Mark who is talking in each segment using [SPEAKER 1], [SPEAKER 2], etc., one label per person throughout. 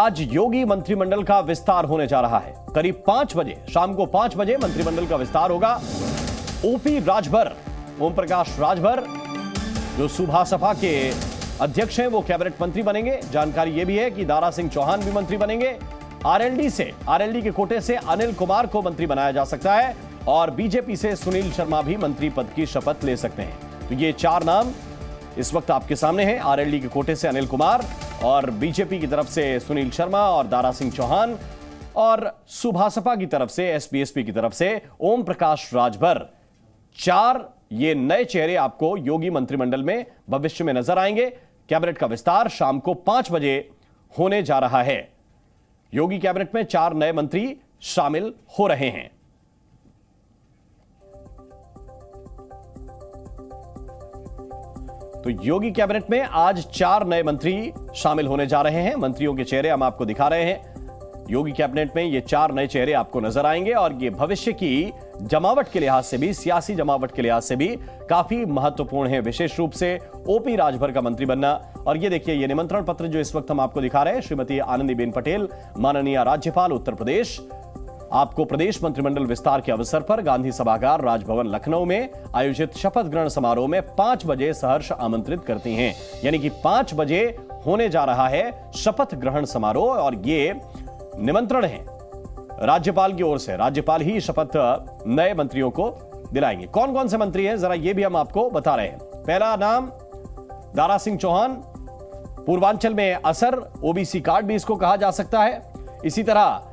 [SPEAKER 1] आज योगी मंत्रिमंडल का विस्तार होने जा रहा है। करीब 5 बजे, शाम को 5 बजे मंत्रिमंडल का विस्तार होगा। ओपी राजभर, ओम प्रकाश राजभर जो सुबह सपा के अध्यक्ष हैं, वो कैबिनेट मंत्री बनेंगे। जानकारी यह भी है कि दारा सिंह चौहान भी मंत्री बनेंगे। आरएलडी के कोटे से अनिल कुमार को मंत्री बनाया जा सकता है और बीजेपी से सुनील शर्मा भी मंत्री पद की शपथ ले सकते हैं। तो ये 4 नाम इस वक्त आपके सामने हैं। आरएलडी के कोटे से अनिल कुमार और बीजेपी की तरफ से सुनील शर्मा और दारा सिंह चौहान और सुभासपा की तरफ से, एसपीएसपी की तरफ से ओम प्रकाश राजभर। 4 ये नए चेहरे आपको योगी मंत्रिमंडल में भविष्य में नजर आएंगे। कैबिनेट का विस्तार शाम को 5 बजे होने जा रहा है। योगी कैबिनेट में 4 नए मंत्री शामिल हो रहे हैं। तो योगी कैबिनेट में आज 4 नए मंत्री शामिल होने जा रहे हैं। मंत्रियों के चेहरे हम आपको दिखा रहे हैं। योगी कैबिनेट में ये 4 नए चेहरे आपको नजर आएंगे और ये भविष्य की जमावट के लिहाज से भी, सियासी जमावट के लिहाज से भी काफी महत्वपूर्ण है। विशेष रूप से ओपी राजभर का मंत्री बनना। और ये देखिए, ये निमंत्रण पत्र जो इस वक्त हम आपको दिखा रहे हैं, श्रीमती आनंदीबेन पटेल, माननीय राज्यपाल उत्तर प्रदेश, आपको प्रदेश मंत्रिमंडल विस्तार के अवसर पर गांधी सभागार राजभवन लखनऊ में आयोजित शपथ ग्रहण समारोह में 5 बजे सहर्ष आमंत्रित करती हैं। यानी कि 5 बजे होने जा रहा है शपथ ग्रहण समारोह और ये निमंत्रण है राज्यपाल की ओर से। राज्यपाल ही शपथ नए मंत्रियों को दिलाएंगे। कौन कौन से मंत्री हैं, जरा ये भी हम आपको बता रहे हैं। पहला नाम दारा सिंह चौहान, पूर्वांचल में असर, ओबीसी कार्ड भी इसको कहा जा सकता है। इसी तरह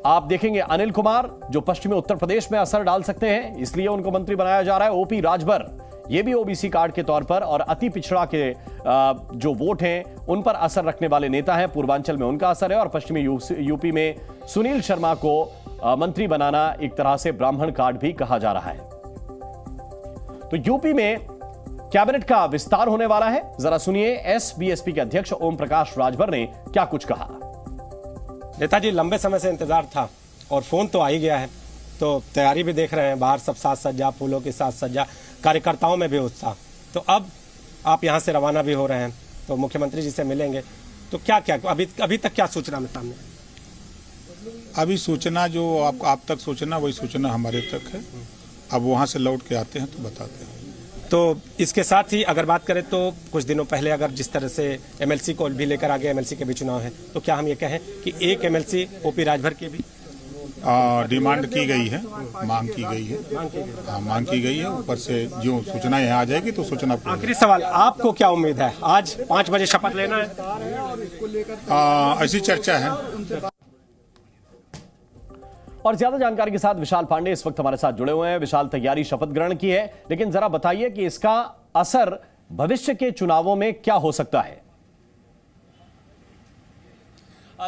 [SPEAKER 1] आप देखेंगे अनिल कुमार जो पश्चिमी उत्तर प्रदेश में असर डाल सकते हैं, इसलिए उनको मंत्री बनाया जा रहा है। ओपी राजभर, ये भी ओबीसी कार्ड के तौर पर और अति पिछड़ा के जो वोट हैं उन पर असर रखने वाले नेता हैं। पूर्वांचल में उनका असर है और पश्चिमी यूपी में सुनील शर्मा को मंत्री बनाना एक तरह से ब्राह्मण कार्ड भी कहा जा रहा है। तो यूपी में कैबिनेट का विस्तार होने वाला है। जरा सुनिए एसबीएसपी के अध्यक्ष ओम प्रकाश राजभर ने क्या कुछ कहा।
[SPEAKER 2] नेताजी, लंबे समय से इंतजार था और फोन तो आ ही गया है, तो तैयारी भी देख रहे हैं। बाहर सब साज सज्जा, फूलों के साथ सज्जा, कार्यकर्ताओं में भी उत्साह। तो अब आप यहां से रवाना भी हो रहे हैं, तो मुख्यमंत्री जी से मिलेंगे। तो क्या क्या अभी तक क्या सूचना में सामने?
[SPEAKER 3] अभी सूचना जो आप तक सूचना, वही सूचना हमारे तक है। अब वहां से लौट के आते हैं तो बताते हैं।
[SPEAKER 2] तो इसके साथ ही अगर बात करें तो कुछ दिनों पहले अगर जिस तरह से एमएलसी को भी लेकर आगे, एमएलसी के भी चुनाव है, तो क्या हम ये कहें कि एक एमएलसी ओपी राजभर के भी
[SPEAKER 3] डिमांड की गई है, मांग की गई है, मांग की गई है। ऊपर से जो सूचना यहाँ आ जाएगी तो सूचना।
[SPEAKER 2] आखिरी सवाल, आपको क्या उम्मीद है? आज 5 बजे शपथ लेना है,
[SPEAKER 3] ऐसी चर्चा है।
[SPEAKER 1] और ज्यादा जानकारी के साथ विशाल पांडे इस वक्त हमारे साथ जुड़े हुए हैं। विशाल, तैयारी शपथ ग्रहण की है, लेकिन जरा बताइए कि इसका असर भविष्य के चुनावों में क्या हो सकता है?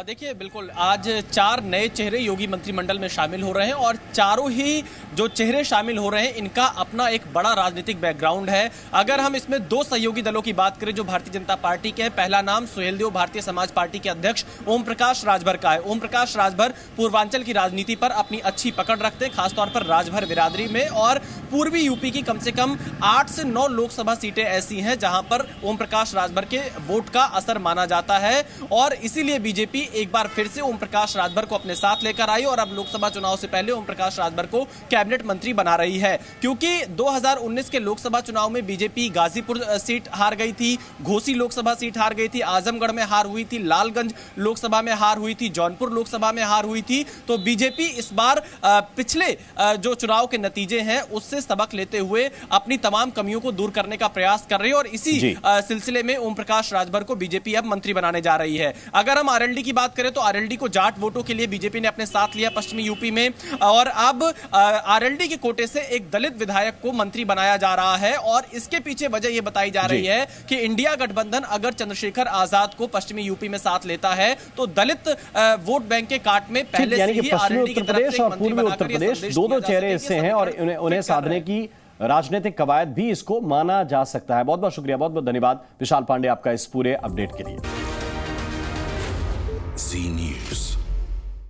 [SPEAKER 4] देखिए, बिल्कुल आज 4 नए चेहरे योगी मंत्रिमंडल में शामिल हो रहे हैं और चारों ही जो चेहरे शामिल हो रहे हैं इनका अपना एक बड़ा राजनीतिक बैकग्राउंड है। अगर हम इसमें 2 सहयोगी दलों की बात करें जो भारतीय जनता पार्टी के हैं, पहला नाम सुहेलदेव भारतीय समाज पार्टी के अध्यक्ष ओम प्रकाश राजभर का है। ओम प्रकाश राजभर पूर्वांचल की राजनीति पर अपनी अच्छी पकड़ रखते हैं, खासतौर पर राजभर बिरादरी में। और पूर्वी यूपी की कम से कम 8 से 9 लोकसभा सीटें ऐसी हैं जहां पर ओम प्रकाश राजभर के वोट का असर माना जाता है और इसीलिए बीजेपी एक बार फिर से ओम प्रकाश राजभर को अपने साथ लेकर आई और अब लोकसभा चुनाव से पहले ओम प्रकाश राजभर को कैबिनेट मंत्री बना रही है। क्योंकि 2019 के लोकसभा चुनाव में बीजेपी गाजीपुर सीट हार गई थी, घोसी लोकसभा सीट हार गई थी, आजमगढ़ में हार हुई थी, लालगंज लोकसभा में हार हुई थी, जौनपुर लोकसभा में हार हुई थी। तो बीजेपी इस बार पिछले जो चुनाव के नतीजे हैं उससे सबक लेते हुए अपनी तमाम कमियों को दूर करने का प्रयास कर रही है और इसी सिलसिले में ओम प्रकाश राजभर को बीजेपी अब मंत्री बनाने जा रही है। अगर हम आरएलडी की बात करें तो आरएलडी को जाट वोटों के लिए बीजेपी ने अपने साथ लिया पश्चिमी यूपी में और अब आरएलडी के कोटे से एक दलित विधायक को मंत्री बनाया जा रहा है। और इसके पीछे वजह यह बताई जा रही है कि इंडिया गठबंधन अगर चंद्रशेखर आजाद को पश्चिमी यूपी में साथ लेता है तो दलित वोट बैंक के काट में पहले से ही आरएलडी की तरफ से
[SPEAKER 1] और पूर्वी उत्तर प्रदेश दो चेहरे इससे हैं और उन्हें साधने की राजनीतिक कवायद भी इसको माना जा सकता है। बहुत बहुत शुक्रिया, बहुत बहुत धन्यवाद विशाल पांडे आपका इस पूरे अपडेट के लिए।